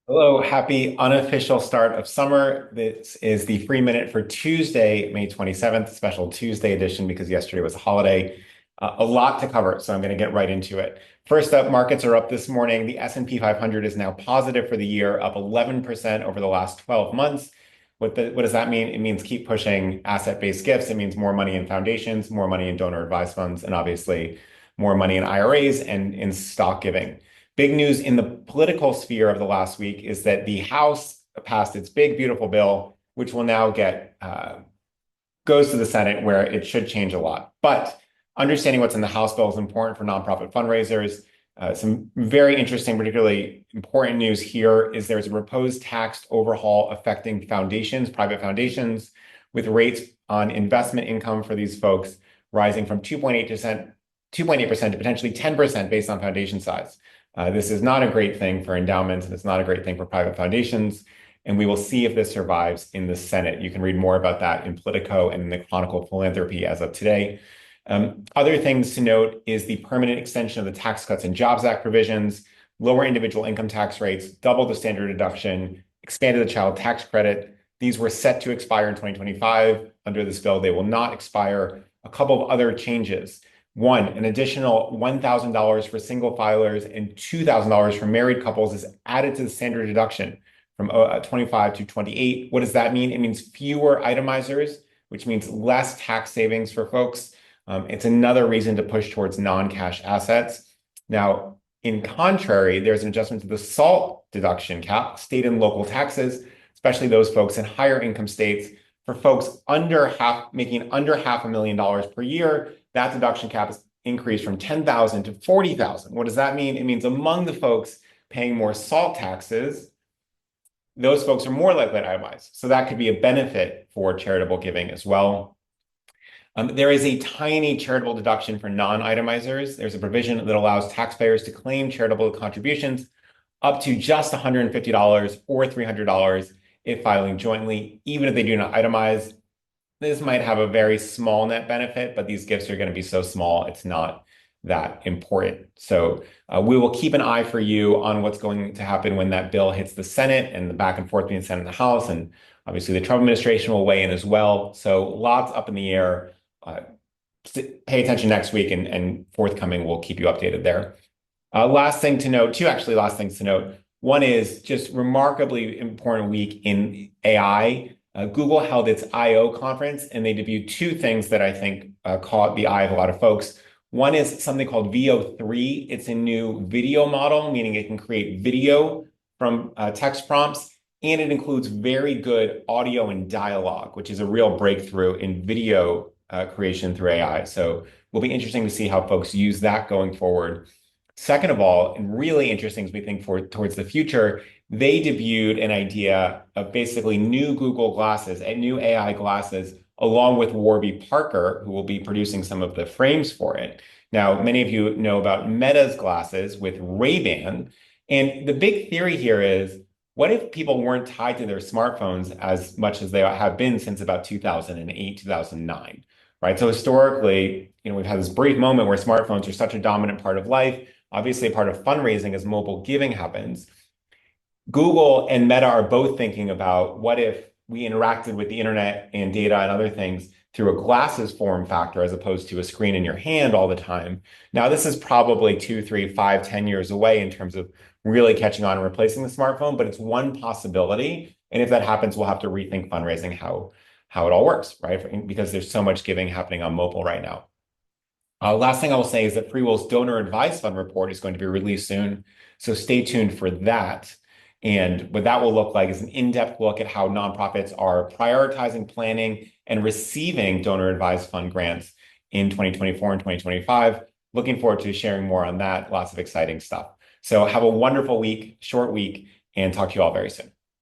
Hello, happy unofficial start of summer. This is the free minute for Tuesday, May 27th, special Tuesday edition because yesterday was a holiday. A lot to cover, so I'm going to get right into it. First up, markets are up this morning. The S&P 500 is now positive for the year, up 11% over the last 12 months. What does that mean? It means keep pushing asset-based gifts. It means more money in foundations, more money in donor advised funds, and obviously more money in IRAs and in stock giving. Big news in the political sphere of the last week is that the House passed its big, beautiful bill, which will now get goes to the Senate, where it should change a lot. But understanding what's in the House bill is important for nonprofit fundraisers. Some very interesting, particularly important news here is there's a proposed tax overhaul affecting foundations, private foundations, with rates on investment income for these folks rising from 2.8% to potentially 10% based on foundation size. This is not a great thing for endowments, and it's not a great thing for private foundations. And we will see if this survives in the Senate. You can read more about that in Politico and in the Chronicle of Philanthropy as of today. Other things to note is the permanent extension of the Tax Cuts and Jobs Act provisions, lower individual income tax rates, double the standard deduction, expanded the child tax credit. These were set to expire in 2025. Under this bill, they will not expire. A couple of other changes. One, an additional $1,000 for single filers and $2,000 for married couples is added to the standard deduction from 25 to 28. What does that mean? It means fewer itemizers, which means less tax savings for folks. It's another reason to push towards non-cash assets. Now, in contrary, there's an adjustment to the SALT deduction cap, state and local taxes, especially those folks in higher income states. For folks making under $500,000 per year, that deduction cap is increased from 10,000 to 40,000. What does that mean? It means among the folks paying more SALT taxes, those folks are more likely to itemize. So that could be a benefit for charitable giving as well. There is a tiny charitable deduction for non-itemizers. There's a provision that allows taxpayers to claim charitable contributions up to just $150 or $300 if filing jointly, even if they do not itemize. This might have a very small net benefit, but these gifts are going to be so small, it's not that important. So we will keep an eye for you on what's going to happen when that bill hits the Senate and the back and forth between the Senate and the House. And obviously the Trump administration will weigh in as well. So lots up in the air. Pay attention next week and forthcoming, we'll keep you updated there. Last thing to note, two actually last things to note. One is just remarkably important week in AI. Google held its I/O conference, and they debuted two things that I think caught the eye of a lot of folks. One is something called VO3. It's a new video model, meaning it can create video from text prompts, and it includes very good audio and dialogue, which is a real breakthrough in video creation through AI. So will be interesting to see how folks use that going forward. Second of all, and really interesting as we think towards the future, they debuted an idea of basically new Google glasses and new AI glasses, along with Warby Parker, who will be producing some of the frames for it. Now, many of you know about Meta's glasses with Ray-Ban. And the big theory here is, what if people weren't tied to their smartphones as much as they have been since about 2008, 2009, right? So historically, we've had this brief moment where smartphones are such a dominant part of life. Obviously, a part of fundraising as mobile giving happens. Google and Meta are both thinking about what if we interacted with the internet and data and other things through a glasses form factor as opposed to a screen in your hand all the time. Now, this is probably 2, 3, 5, 10 years away in terms of really catching on and replacing the smartphone, but it's one possibility. And if that happens, we'll have to rethink fundraising, how it all works, right? Because there's so much giving happening on mobile right now. Last thing I will say is that FreeWill's Donor Advised Fund report is going to be released soon. So stay tuned for that. And what that will look like is an in-depth look at how nonprofits are prioritizing, planning, and receiving donor advised fund grants in 2024 and 2025. Looking forward to sharing more on that. Lots of exciting stuff. So have a wonderful week, short week, and talk to you all very soon.